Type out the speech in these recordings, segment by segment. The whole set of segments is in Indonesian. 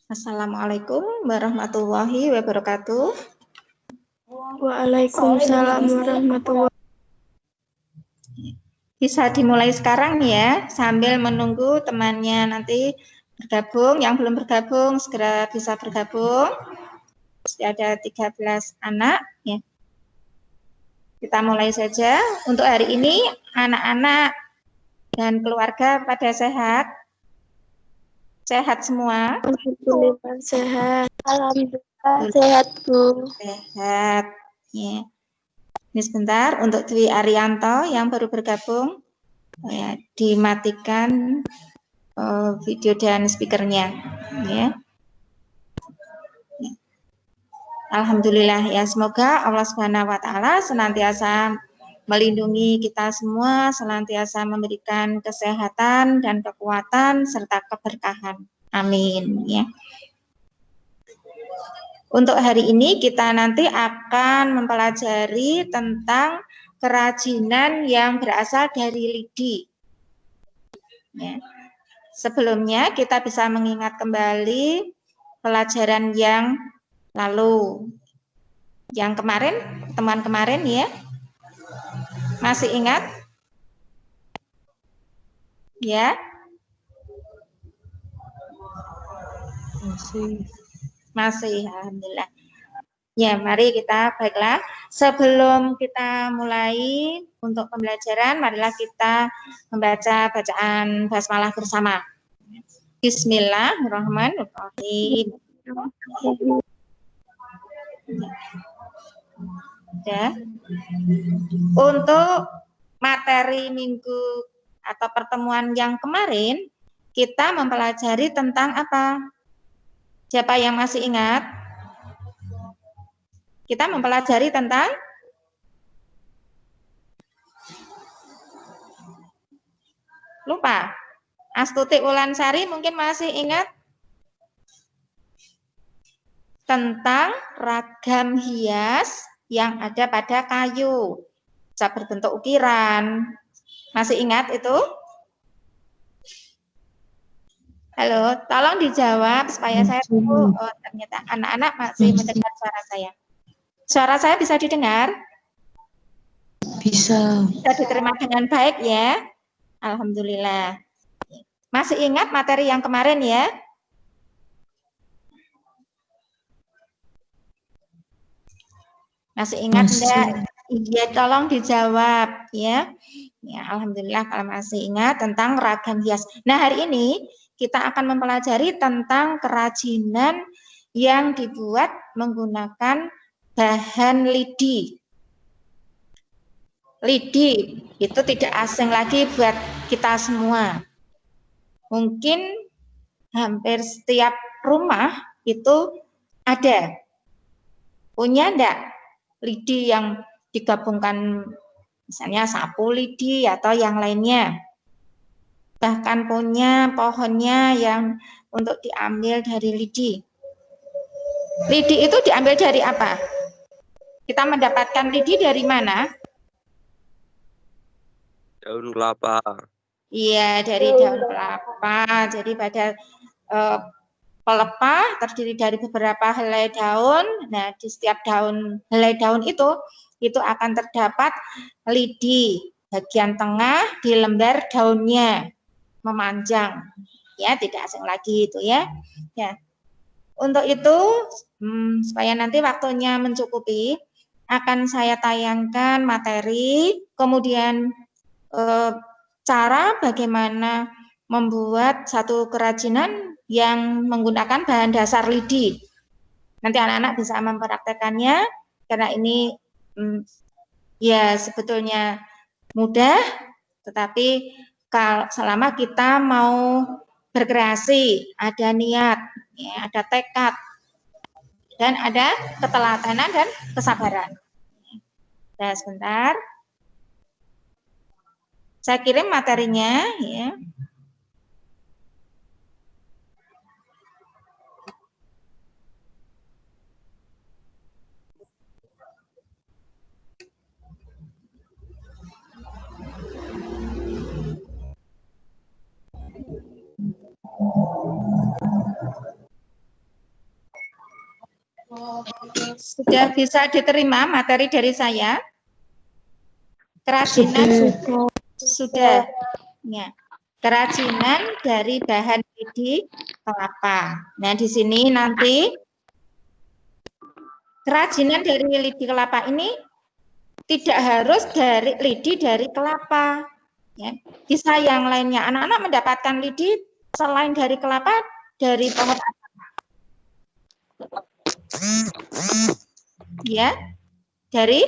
Assalamualaikum warahmatullahi wabarakatuh. Waalaikumsalam warahmatullahi wabarakatuh. Bisa dimulai sekarang ya, sambil menunggu temannya nanti bergabung. Yang belum bergabung segera bisa bergabung. Sudah ada 13 anak ya. Kita mulai saja. Untuk hari ini anak-anak dan keluarga pada sehat? Sehat semua? Alhamdulillah sehat. Alhamdulillah sehat, Bu. Sehat. Ya. Ini sebentar untuk Dwi Arianto yang baru bergabung. Ya, dimatikan video dan speakernya. Ya. Alhamdulillah ya, semoga Allah Subhanahu wa taala senantiasa melindungi kita semua, senantiasa memberikan kesehatan dan kekuatan serta keberkahan. Amin ya. Untuk hari ini kita nanti akan mempelajari tentang kerajinan yang berasal dari lidi. Ya. Sebelumnya kita bisa mengingat kembali pelajaran yang lalu. Yang kemarin, teman kemarin ya. Masih ingat? Ya? Masih, alhamdulillah. Ya, mari kita baiklah. Sebelum kita mulai untuk pembelajaran, marilah kita membaca bacaan basmalah bersama. Bismillahirrahmanirrahim. Ya. Untuk materi minggu atau pertemuan yang kemarin, kita mempelajari tentang apa? Siapa yang masih ingat? Kita mempelajari tentang lupa. Astuti Ulansari mungkin masih ingat tentang ragam hias yang ada pada kayu. Bisa berbentuk ukiran. Masih ingat itu? Halo, tolong dijawab supaya saya tahu ternyata anak-anak masih mendengar suara saya. Suara saya bisa didengar? Bisa. Bisa diterima dengan baik ya? Alhamdulillah. Masih ingat materi yang kemarin ya? Masih ingat enggak? Iya, tolong dijawab ya. Ya, alhamdulillah kalau masih ingat tentang ragam hias. Nah, hari ini kita akan mempelajari tentang kerajinan yang dibuat menggunakan bahan lidi. Lidi itu tidak asing lagi buat kita semua. Mungkin hampir setiap rumah itu ada. Punya enggak lidi yang digabungkan, misalnya sapu lidi atau yang lainnya? Bahkan punya pohonnya yang untuk diambil dari lidi. Lidi itu diambil dari apa? Kita mendapatkan lidi dari mana? Daun kelapa. Iya, dari daun kelapa. Jadi pada pelepah terdiri dari beberapa helai daun. Nah, di setiap helai daun itu akan terdapat lidi. Bagian tengah di lembar daunnya memanjang. Ya, tidak asing lagi itu ya. Ya. Untuk itu supaya nanti waktunya mencukupi, akan saya tayangkan materi, kemudian cara bagaimana membuat satu kerajinan yang menggunakan bahan dasar lidi. Nanti anak-anak bisa mempraktekannya karena ini ya sebetulnya mudah, tetapi kalau selama kita mau berkreasi, ada niat, ya, ada tekad, dan ada keteladanan dan kesabaran. Nah, sebentar. Saya kirim materinya ya. Sudah bisa diterima materi dari saya? Kerajinan sudah. Ya. Kerajinan dari bahan lidi kelapa. Nah, di sini nanti kerajinan dari lidi kelapa ini tidak harus dari lidi dari kelapa. Ya. Bisa yang lainnya. Anak-anak mendapatkan lidi selain dari kelapa dari pohon apa? Ya, dari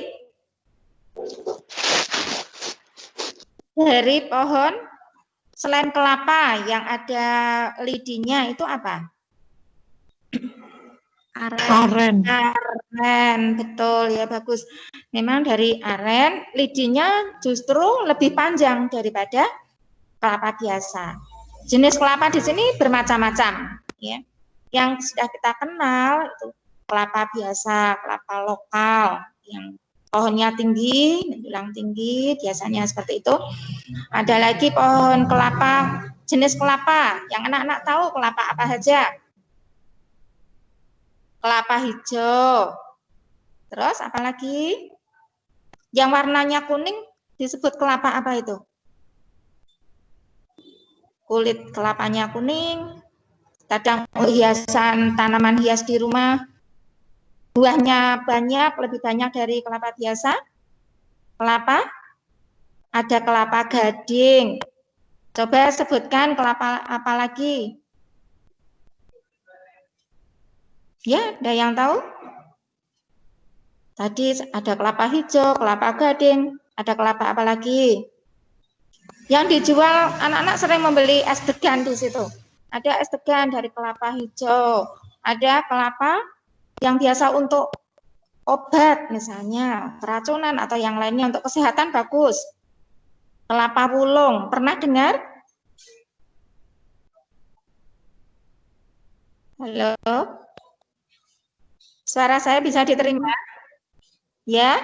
pohon selain kelapa yang ada lidinya itu apa? Aren. Aren, betul ya, bagus. Memang dari aren lidinya justru lebih panjang daripada kelapa biasa. Jenis kelapa di sini bermacam-macam, ya. Yang sudah kita kenal itu kelapa biasa, kelapa lokal yang pohonnya tinggi, menjulang tinggi, biasanya seperti itu. Ada lagi pohon kelapa, jenis kelapa yang anak-anak tahu kelapa apa saja? Kelapa hijau. Terus apa lagi? Yang warnanya kuning disebut kelapa apa itu? Kulit kelapanya kuning. Kadang hiasan tanaman hias di rumah. Buahnya banyak, lebih banyak dari kelapa biasa. Kelapa? Ada kelapa gading. Coba sebutkan kelapa apa lagi? Ya, ada yang tahu? Tadi ada kelapa hijau, kelapa gading, ada kelapa apa lagi? Yang dijual, anak-anak sering membeli es degan di situ. Ada es degan dari kelapa hijau, ada kelapa yang biasa untuk obat, misalnya keracunan atau yang lainnya untuk kesehatan bagus. Kelapa wulung, pernah dengar? Halo? Suara saya bisa diterima? Ya?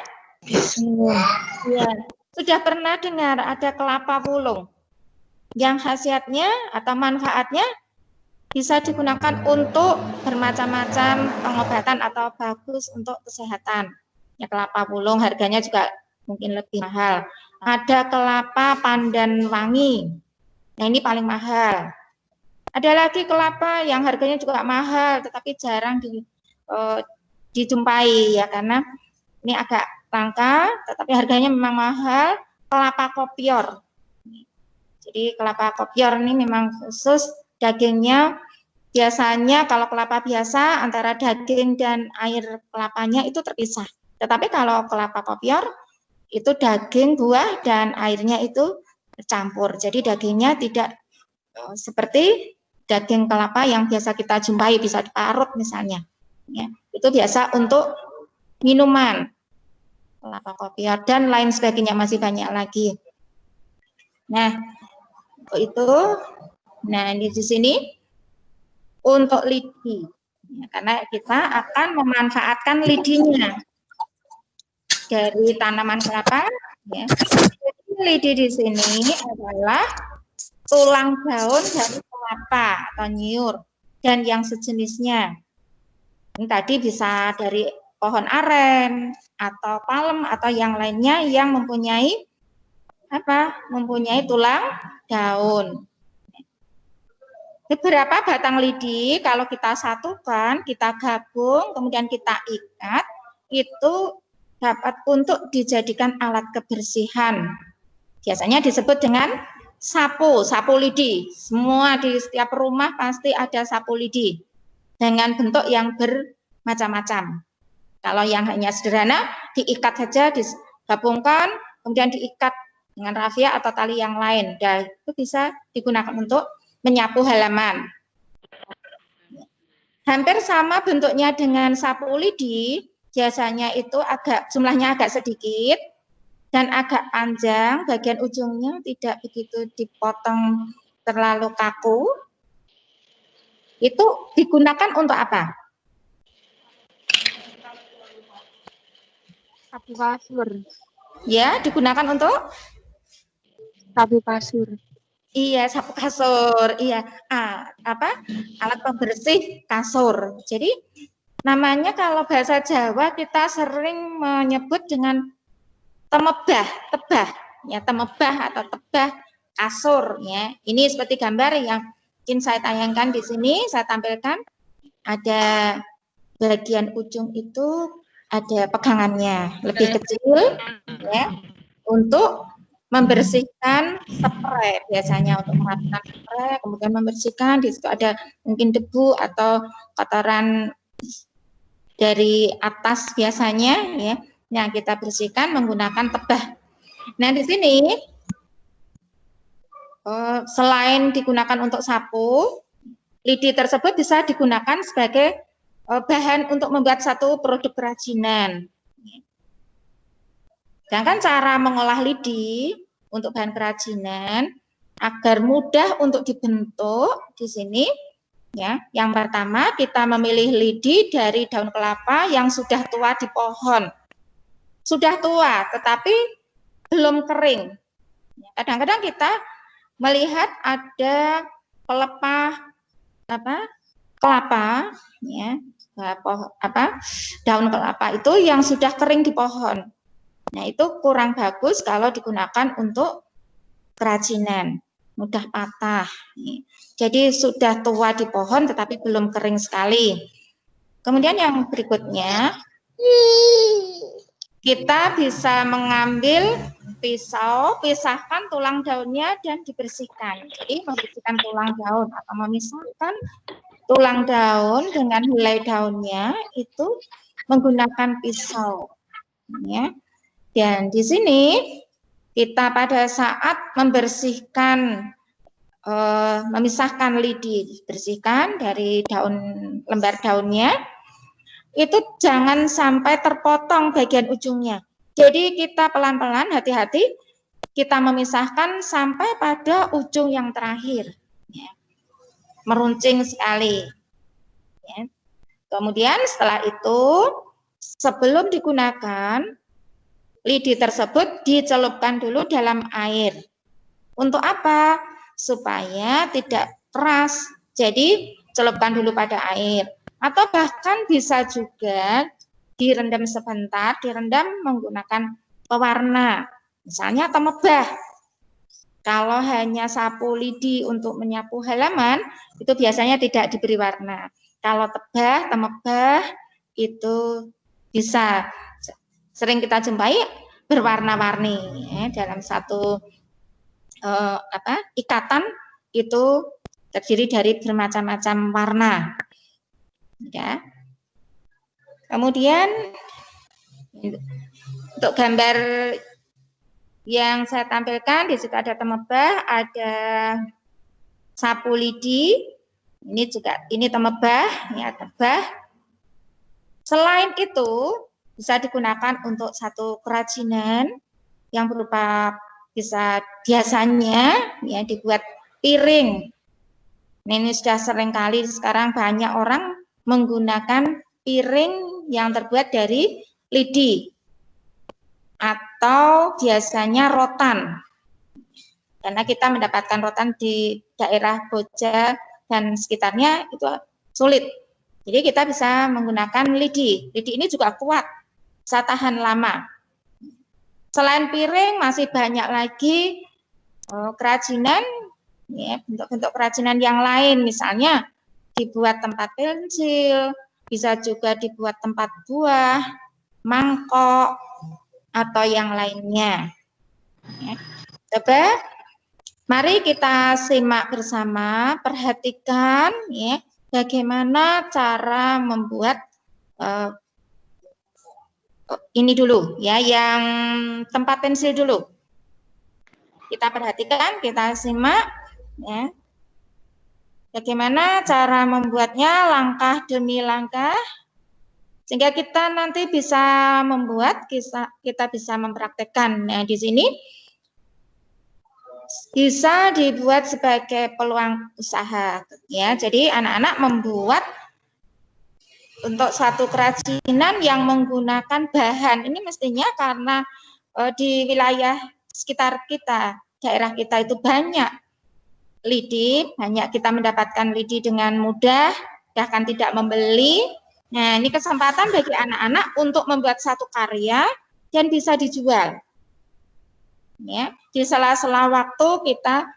Ya. Sudah pernah dengar ada kelapa wulung yang khasiatnya atau manfaatnya bisa digunakan untuk bermacam-macam pengobatan atau bagus untuk kesehatan. Ya, kelapa wulung harganya juga mungkin lebih mahal. Ada kelapa pandan wangi. Nah, ini paling mahal. Ada lagi kelapa yang harganya juga mahal tetapi jarang dijumpai ya, karena ini agak langka tetapi harganya memang mahal, kelapa kopior. Jadi kelapa kopior ini memang khusus dagingnya, biasanya kalau kelapa biasa antara daging dan air kelapanya itu terpisah. Tetapi kalau kelapa kopior itu daging, buah dan airnya itu bercampur. Jadi dagingnya tidak seperti daging kelapa yang biasa kita jumpai, bisa diparut misalnya. Ya, itu biasa untuk minuman, kelapa kopior dan lain sebagainya, masih banyak lagi. Nah, itu, nah di sini untuk lidi, ya, karena kita akan memanfaatkan lidinya dari tanaman kelapa. Ya. Lidi di sini adalah tulang daun dari kelapa atau nyiur dan yang sejenisnya. Ini tadi bisa dari pohon aren atau palem atau yang lainnya yang mempunyai apa? Mempunyai tulang daun. Beberapa batang lidi kalau kita satukan, kita gabung, kemudian kita ikat, itu dapat untuk dijadikan alat kebersihan. Biasanya disebut dengan sapu lidi. Semua di setiap rumah pasti ada sapu lidi dengan bentuk yang bermacam-macam. Kalau yang hanya sederhana, diikat saja, digabungkan, kemudian diikat dengan rafia atau tali yang lain. Dan itu bisa digunakan untuk menyapu halaman. Hampir sama bentuknya dengan sapu lidi, biasanya itu jumlahnya agak sedikit dan agak panjang, bagian ujungnya tidak begitu dipotong terlalu kaku. Itu digunakan untuk apa? Sapu kasur. Ya, digunakan untuk Sapu kasur. iya, sapu kasur. Iya, alat pembersih kasur. Jadi Namanya kalau bahasa Jawa kita sering menyebut dengan temebah, tebah, ya temebah atau tebah kasur, ya. Ini seperti gambar yang mungkin saya tayangkan di sini, saya tampilkan. Ada bagian ujung itu ada pegangannya lebih kecil, ya, untuk membersihkan spray, biasanya untuk melakukan spray, kemudian membersihkan. Di situ ada mungkin debu atau kotoran dari atas biasanya, ya, yang kita bersihkan menggunakan tebah. Nah, di sini selain digunakan untuk sapu, lidi tersebut bisa digunakan sebagai bahan untuk membuat satu produk kerajinan. Sedangkan cara mengolah lidi untuk bahan kerajinan agar mudah untuk dibentuk di sini, ya. Yang pertama kita memilih lidi dari daun kelapa yang sudah tua di pohon. Sudah tua tetapi belum kering. Kadang-kadang kita melihat ada pelepah kelapa, ya, daun kelapa itu yang sudah kering di pohon. Nah, itu kurang bagus kalau digunakan untuk kerajinan, mudah patah. Jadi sudah tua di pohon tetapi belum kering sekali. Kemudian yang berikutnya, kita bisa mengambil pisau, pisahkan tulang daunnya dan dibersihkan. Jadi membersihkan tulang daun atau memisahkan tulang daun dengan helai daunnya itu menggunakan pisau, ya. Dan di sini kita pada saat membersihkan, memisahkan lidi, bersihkan dari lembar daunnya, itu jangan sampai terpotong bagian ujungnya. Jadi kita pelan-pelan, hati-hati, kita memisahkan sampai pada ujung yang terakhir, ya. Meruncing sekali, ya. Kemudian setelah itu, sebelum digunakan, lidi tersebut dicelupkan dulu dalam air. Untuk apa? Supaya tidak keras. Jadi celupkan dulu pada air. Atau bahkan bisa juga direndam sebentar, direndam menggunakan pewarna. Misalnya temebah. Kalau hanya sapu lidi untuk menyapu halaman, itu biasanya tidak diberi warna. Kalau temebah itu bisa sering kita jumpai berwarna-warni, ya, dalam satu ikatan itu terdiri dari bermacam-macam warna, ya. Kemudian untuk gambar yang saya tampilkan di situ ada temebah, ada sapu lidi, ini temebah, ya, tebah. Selain itu bisa digunakan untuk satu kerajinan yang berupa bisa biasanya, ya, dibuat piring. Ini sudah sering kali sekarang banyak orang menggunakan piring yang terbuat dari lidi atau biasanya rotan. Karena kita mendapatkan rotan di daerah Boja dan sekitarnya itu sulit. Jadi kita bisa menggunakan lidi. Lidi ini juga kuat, bisa tahan lama. Selain piring masih banyak lagi kerajinan, ya, bentuk-bentuk kerajinan yang lain. Misalnya dibuat tempat pensil, bisa juga dibuat tempat buah, mangkok, atau yang lainnya. Ya. Coba, mari kita simak bersama, perhatikan, ya, bagaimana cara membuat ini dulu, ya, yang tempat pensil dulu. Kita perhatikan, kita simak, ya, bagaimana cara membuatnya langkah demi langkah, sehingga kita nanti bisa membuat, kita bisa mempraktekkan. Nah, di sini bisa dibuat sebagai peluang usaha, ya. Jadi anak-anak membuat untuk satu kerajinan yang menggunakan bahan ini mestinya karena di wilayah sekitar kita, daerah kita itu banyak lidi, banyak kita mendapatkan lidi dengan mudah, bahkan tidak membeli, Nah, ini kesempatan bagi anak-anak untuk membuat satu karya dan bisa dijual. Ya, di sela-sela waktu kita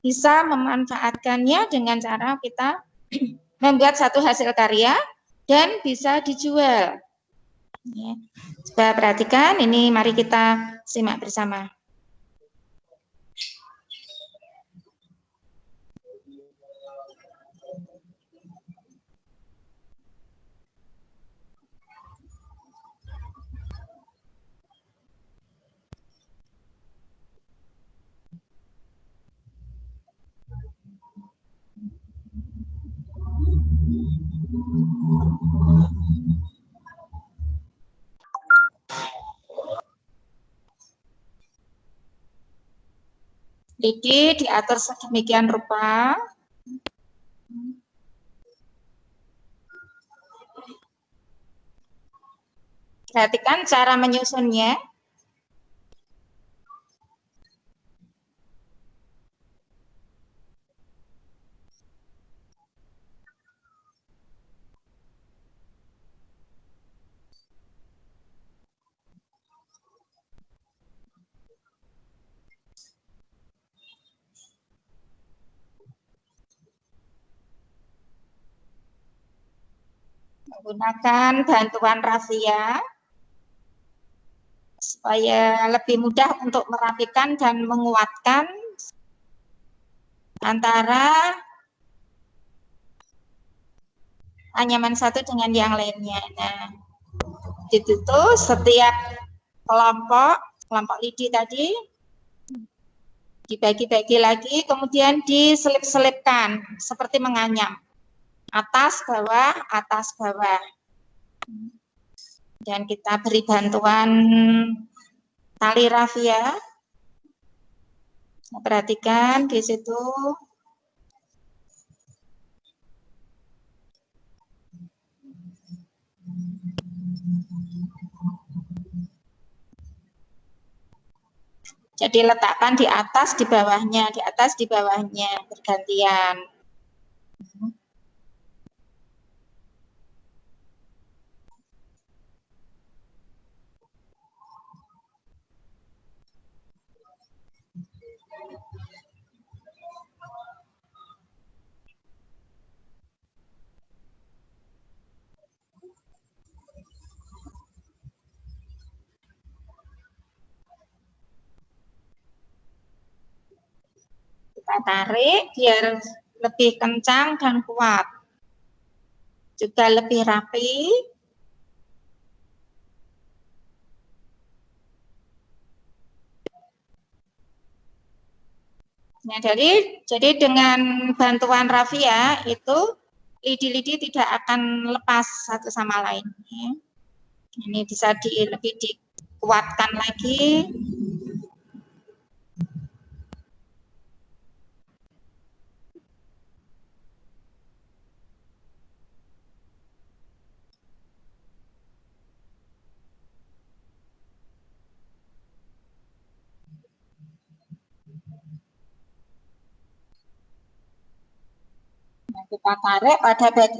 bisa memanfaatkannya dengan cara kita membuat satu hasil karya dan bisa dijual. Ya. Coba perhatikan, ini mari kita simak bersama. Lidi diatur sedemikian rupa. Perhatikan cara menyusunnya. Menggunakan bantuan rahasia supaya lebih mudah untuk merapikan dan menguatkan antara anyaman satu dengan yang lainnya. Nah, itu tuh setiap kelompok lidi tadi dibagi-bagi lagi, kemudian diselip-selipkan seperti menganyam. Atas, bawah. Dan kita beri bantuan tali rafia. Perhatikan di situ. Jadi letakkan di atas, di bawahnya, di atas, di bawahnya, bergantian. Kita tarik biar lebih kencang dan kuat. Juga lebih rapi. Nah, jadi dengan bantuan rafia itu lidi-lidi tidak akan lepas satu sama lain. Ini bisa lebih dikuatkan lagi. Nah, kita tarik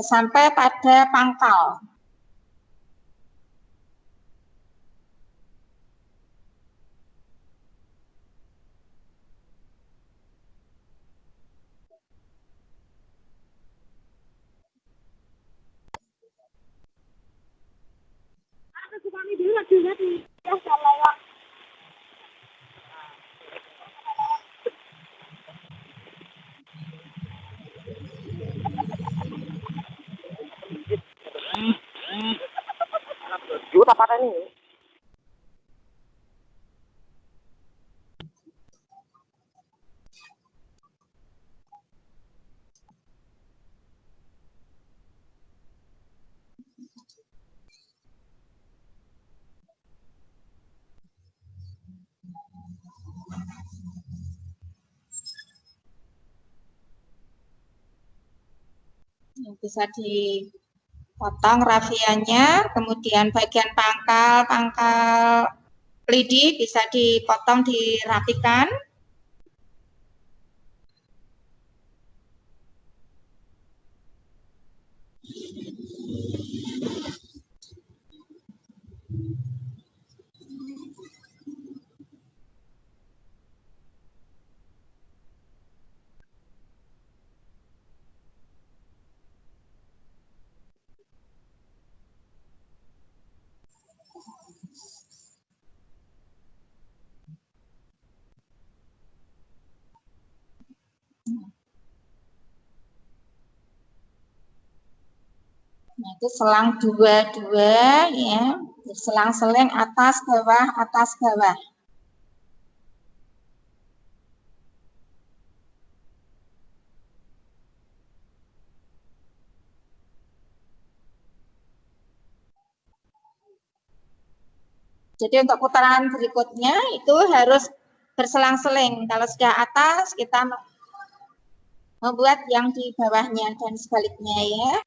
sampai pada pangkal. Juta pada ini. Bisa dipotong rafianya, kemudian bagian pangkal lidi bisa dipotong, dirapikan. Nah, itu selang dua-dua ya, selang-seling atas bawah atas bawah. Jadi untuk putaran berikutnya itu harus berselang-seling. Kalau sudah atas kita membuat yang di bawahnya dan sebaliknya ya.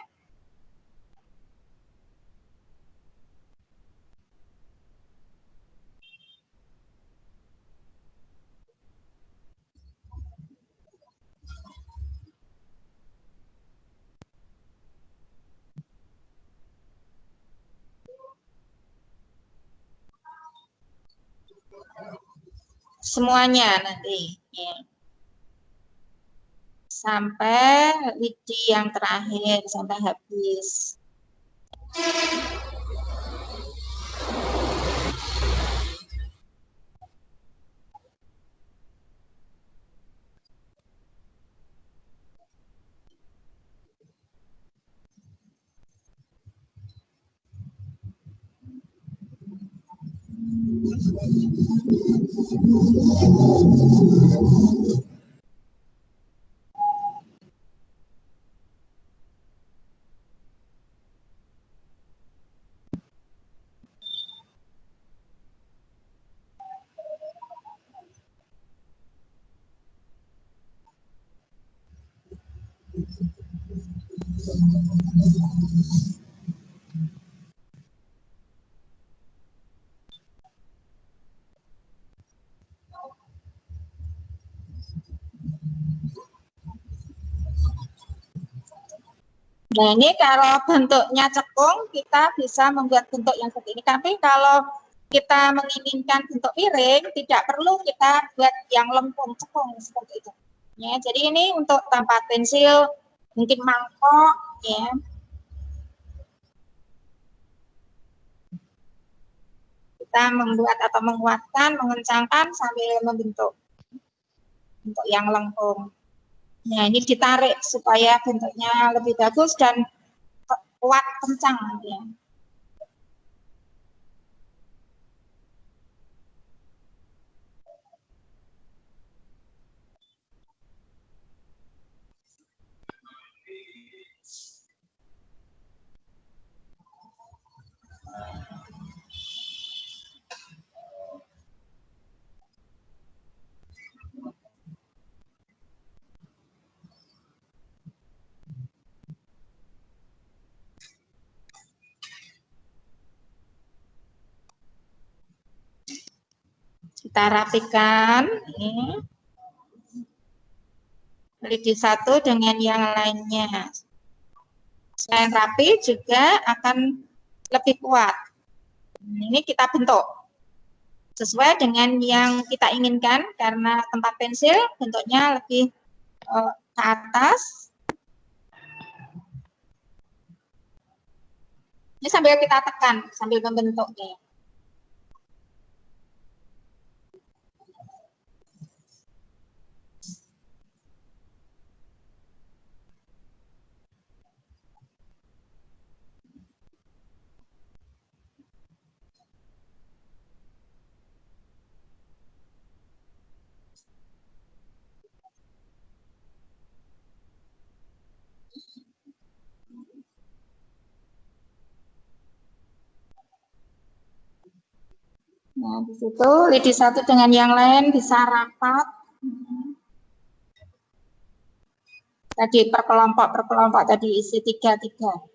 Semuanya nanti ya. Sampai lidi yang terakhir sampai habis. Nah, ini kalau bentuknya cekung, kita bisa membuat bentuk yang seperti ini. Tapi kalau kita menginginkan bentuk piring, tidak perlu kita buat yang lempung cekung seperti itu. Ya, jadi ini untuk tanpa pensil, mungkin mangkok, ya. Kita membuat atau menguatkan, mengencangkan sambil membentuk bentuk yang lengkung. Nah, ini ditarik supaya bentuknya lebih bagus dan kuat kencang ya. Kita rapikan ini. Lidi satu dengan yang lainnya. Selain rapi juga akan lebih kuat. Ini kita bentuk sesuai dengan yang kita inginkan karena tempat pensil bentuknya lebih ke atas. Ini sambil kita tekan sambil membentuknya. Nah, di situ lidi satu dengan yang lain bisa rapat. Tadi per kelompok tadi isi 3-3.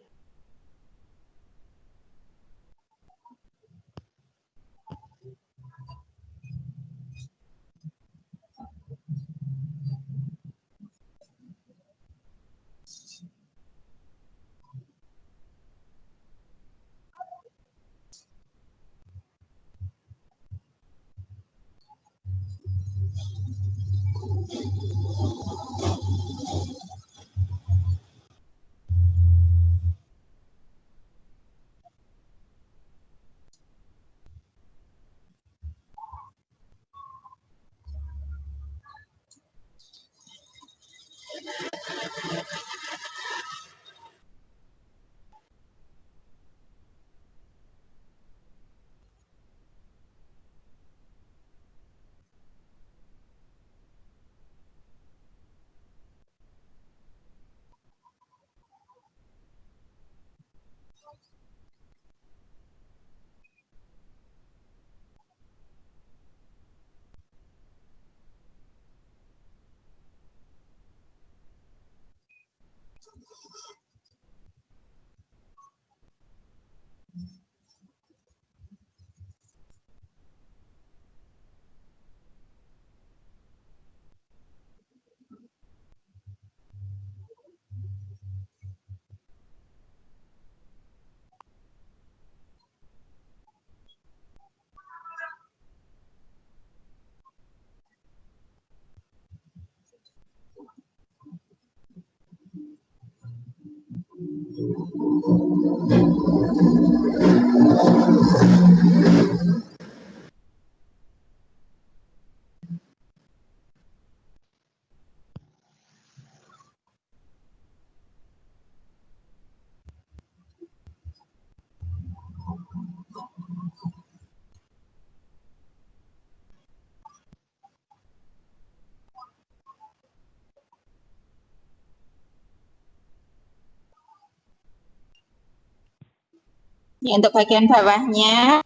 Ya, untuk bagian bawahnya,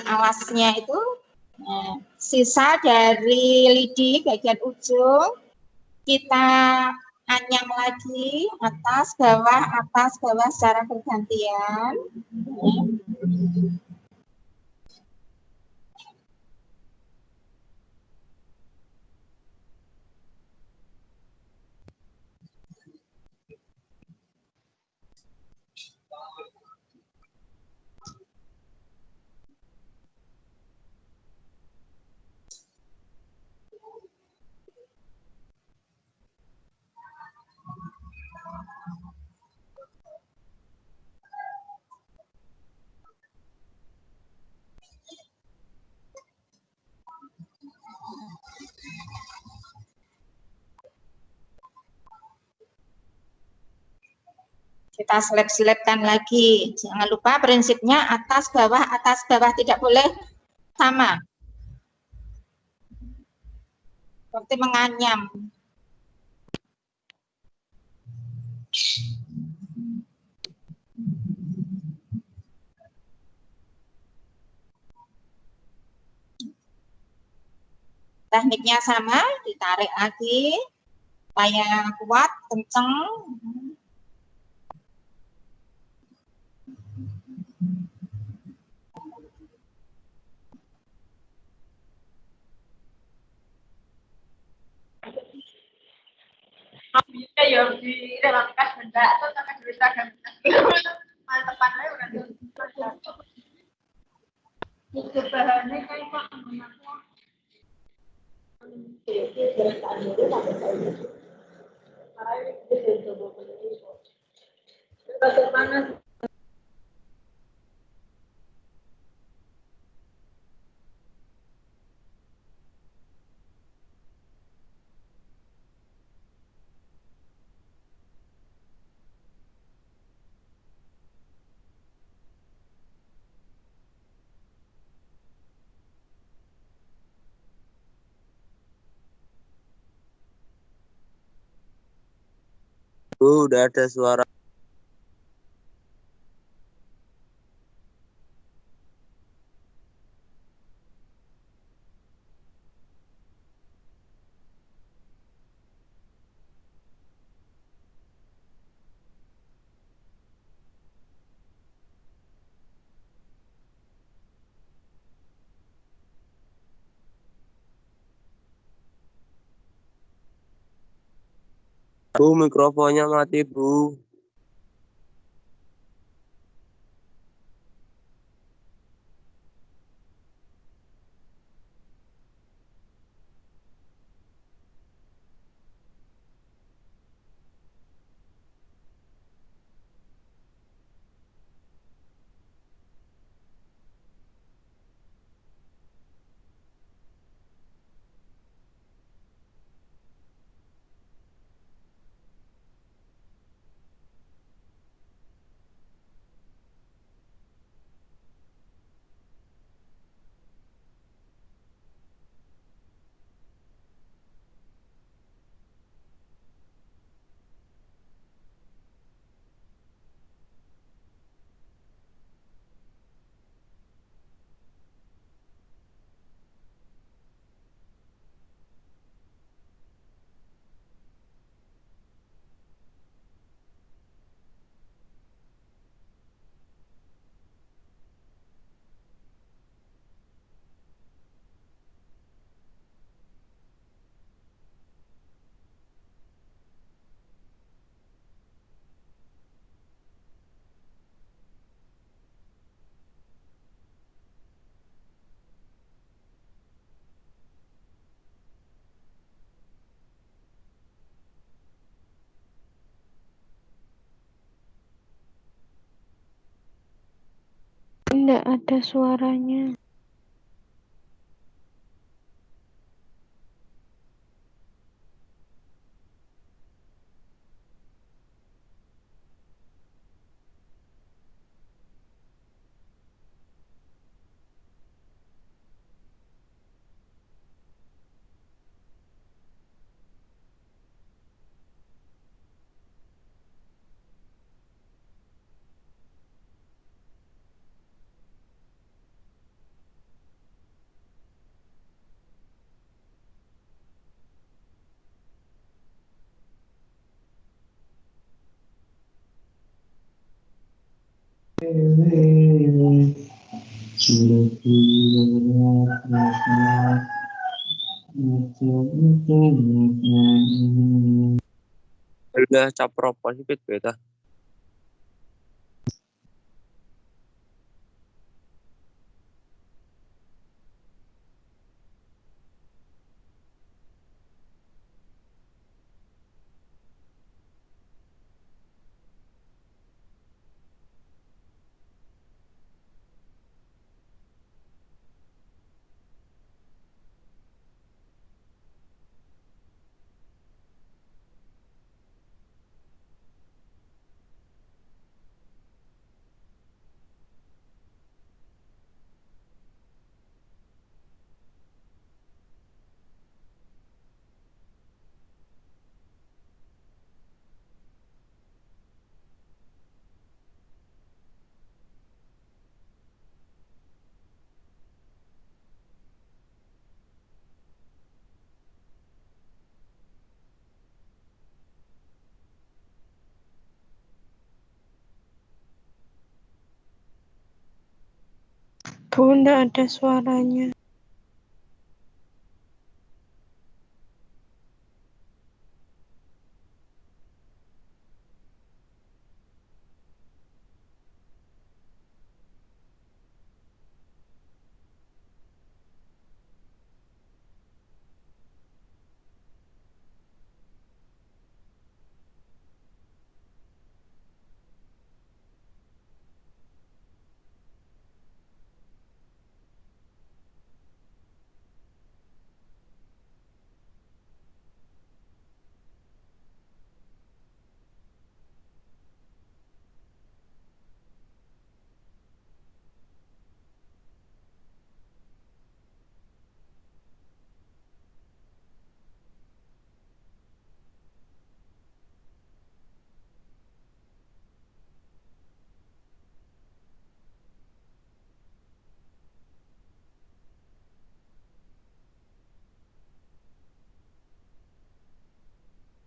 alasnya itu, nah, sisa dari lidi bagian ujung, kita anyam lagi, atas, bawah secara bergantian. Kita selip-selipkan lagi. Jangan lupa prinsipnya atas bawah tidak boleh sama. Seperti menganyam. Tekniknya sama, ditarik lagi supaya kuat, kenceng. Bisa ya di dalam kas benda atau sampai bisa kan mantepan aja udah itu bahannya kayak pak Udah ada suara. Bu, mikrofonnya mati, Bu. Tidak ada suaranya. Udah capropo sih beta. Bu, tidak ada suaranya.